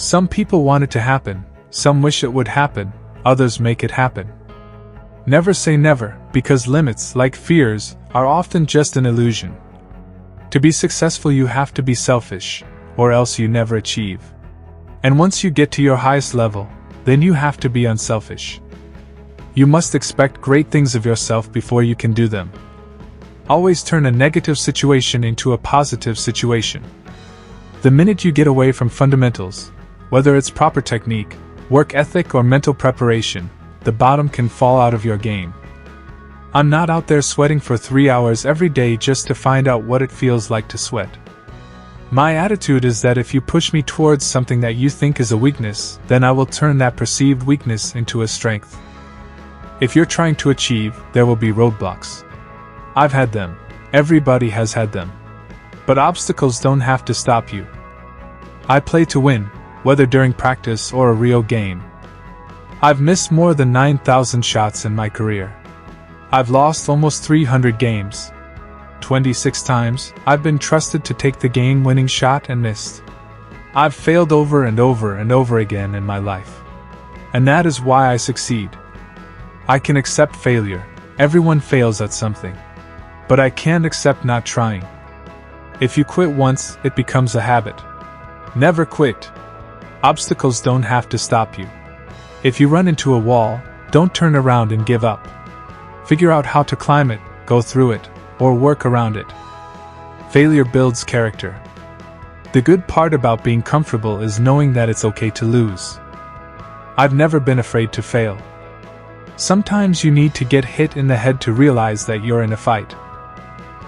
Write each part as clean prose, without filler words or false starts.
Some people want it to happen, some wish it would happen, others make it happen. Never say never, because limits, like fears, are often just an illusion. To be successful, you have to be selfish, or else you never achieve. And once you get to your highest level, then you have to be unselfish. You must expect great things of yourself before you can do them. Always turn a negative situation into a positive situation. The minute you get away from fundamentals, whether it's proper technique, work ethic, or mental preparation, the bottom can fall out of your game. I'm not out there sweating for 3 hours every day just to find out what it feels like to sweat. My attitude is that if you push me towards something that you think is a weakness, then I will turn that perceived weakness into a strength. If you're trying to achieve, there will be roadblocks. I've had them. Everybody has had them. But obstacles don't have to stop you. I play to win, whether during practice or a real game. I've missed more than 9,000 shots in my career. I've lost almost 300 games. 26 times, I've been trusted to take the game-winning shot and missed. I've failed over and over and over again in my life. And that is why I succeed. I can accept failure. Everyone fails at something. But I can't accept not trying. If you quit once, it becomes a habit. Never quit. Obstacles don't have to stop you. If you run into a wall, don't turn around and give up. Figure out how to climb it, go through it, or work around it. Failure builds character. The good part about being comfortable is knowing that it's okay to lose. I've never been afraid to fail. Sometimes you need to get hit in the head to realize that you're in a fight.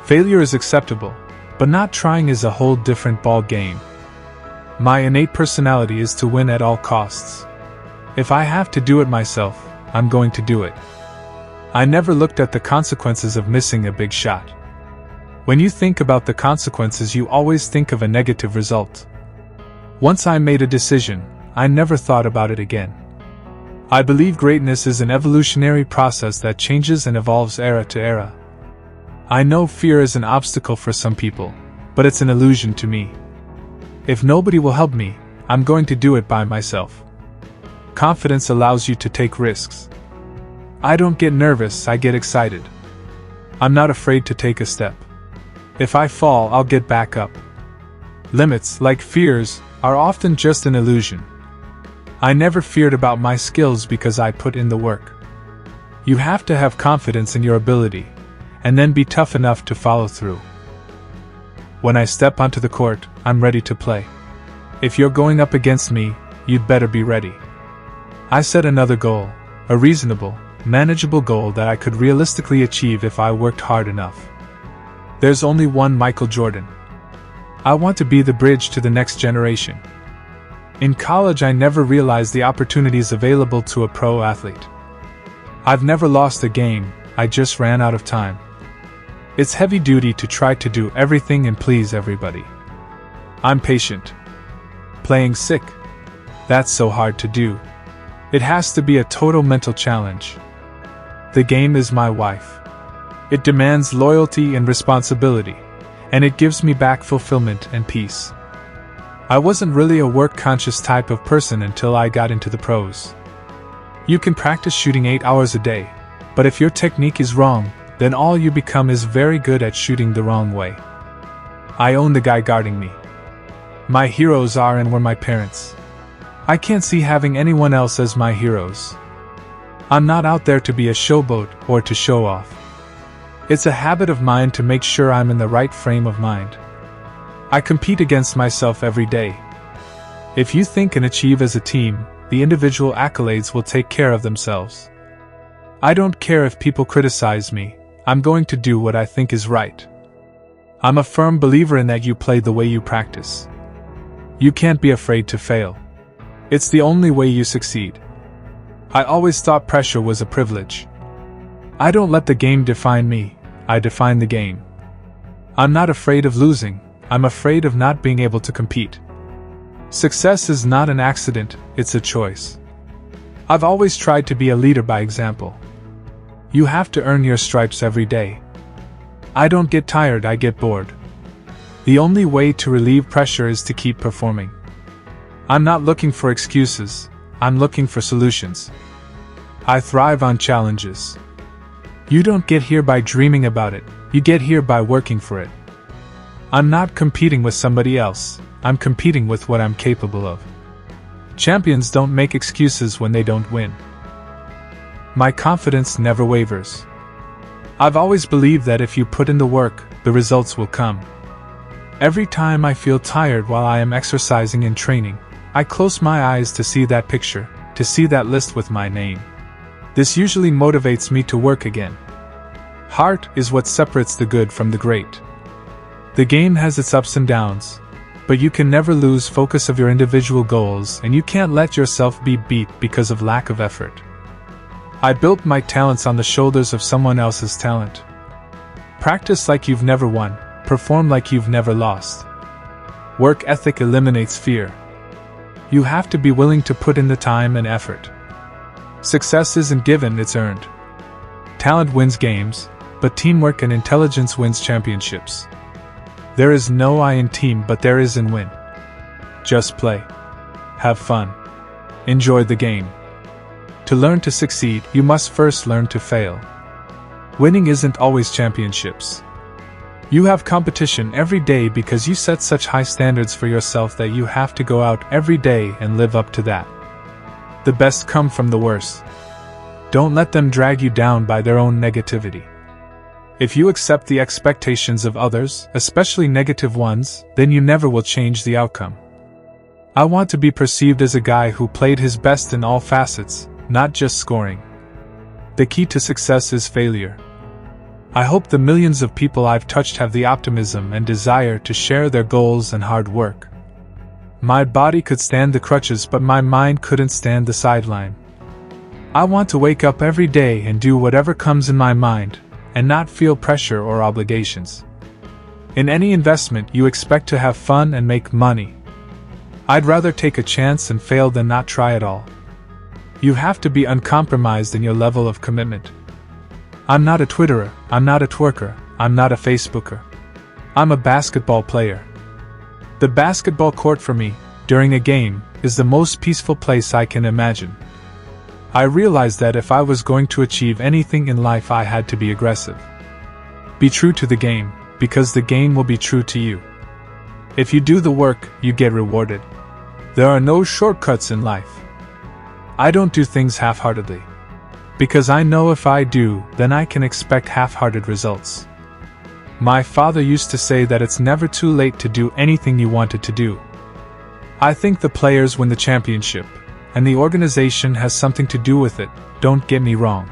Failure is acceptable, but not trying is a whole different ball game. My innate personality is to win at all costs. If I have to do it myself, I'm going to do it. I never looked at the consequences of missing a big shot. When you think about the consequences, you always think of a negative result. Once I made a decision, I never thought about it again. I believe greatness is an evolutionary process that changes and evolves era to era. I know fear is an obstacle for some people, but it's an illusion to me. If nobody will help me, I'm going to do it by myself. Confidence allows you to take risks. I don't get nervous, I get excited. I'm not afraid to take a step. If I fall, I'll get back up. Limits, like fears, are often just an illusion. I never feared about my skills because I put in the work. You have to have confidence in your ability, and then be tough enough to follow through. When I step onto the court, I'm ready to play. If you're going up against me, you'd better be ready. I set another goal, a reasonable, manageable goal that I could realistically achieve if I worked hard enough. There's only one Michael Jordan. I want to be the bridge to the next generation. In college, I never realized the opportunities available to a pro athlete. I've never lost a game, I just ran out of time. It's heavy duty to try to do everything and please everybody. I'm patient. Playing sick. That's so hard to do. It has to be a total mental challenge. The game is my wife. It demands loyalty and responsibility, and it gives me back fulfillment and peace. I wasn't really a work-conscious type of person until I got into the pros. You can practice shooting 8 hours a day, but if your technique is wrong, then all you become is very good at shooting the wrong way. I own the guy guarding me. My heroes are and were my parents. I can't see having anyone else as my heroes. I'm not out there to be a showboat or to show off. It's a habit of mine to make sure I'm in the right frame of mind. I compete against myself every day. If you think and achieve as a team, the individual accolades will take care of themselves. I don't care if people criticize me, I'm going to do what I think is right. I'm a firm believer in that you play the way you practice. You can't be afraid to fail. It's the only way you succeed. I always thought pressure was a privilege. I don't let the game define me, I define the game. I'm not afraid of losing, I'm afraid of not being able to compete. Success is not an accident, it's a choice. I've always tried to be a leader by example. You have to earn your stripes every day. I don't get tired, I get bored. The only way to relieve pressure is to keep performing. I'm not looking for excuses, I'm looking for solutions. I thrive on challenges. You don't get here by dreaming about it, you get here by working for it. I'm not competing with somebody else, I'm competing with what I'm capable of. Champions don't make excuses when they don't win. My confidence never wavers. I've always believed that if you put in the work, the results will come. Every time I feel tired while I am exercising and training, I close my eyes to see that picture, to see that list with my name. This usually motivates me to work again. Heart is what separates the good from the great. The game has its ups and downs, but you can never lose focus of your individual goals, and you can't let yourself be beat because of lack of effort. I built my talents on the shoulders of someone else's talent. Practice like you've never won, perform like you've never lost. Work ethic eliminates fear. You have to be willing to put in the time and effort. Success isn't given, it's earned. Talent wins games, but teamwork and intelligence wins championships. There is no I in team, but there is in win. Just play. Have fun. Enjoy the game. To learn to succeed, you must first learn to fail. Winning isn't always championships. You have competition every day because you set such high standards for yourself that you have to go out every day and live up to that. The best come from the worst. Don't let them drag you down by their own negativity. If you accept the expectations of others, especially negative ones, then you never will change the outcome. I want to be perceived as a guy who played his best in all facets, not just scoring. The key to success is failure. I hope the millions of people I've touched have the optimism and desire to share their goals and hard work. My body could stand the crutches, but my mind couldn't stand the sideline. I want to wake up every day and do whatever comes in my mind, and not feel pressure or obligations. In any investment, you expect to have fun and make money. I'd rather take a chance and fail than not try at all. You have to be uncompromised in your level of commitment. I'm not a Twitterer, I'm not a twerker, I'm not a Facebooker. I'm a basketball player. The basketball court for me, during a game, is the most peaceful place I can imagine. I realized that if I was going to achieve anything in life, I had to be aggressive. Be true to the game, because the game will be true to you. If you do the work, you get rewarded. There are no shortcuts in life. I don't do things half-heartedly. Because I know if I do, then I can expect half-hearted results. My father used to say that it's never too late to do anything you wanted to do. I think the players win the championship, and the organization has something to do with it, don't get me wrong.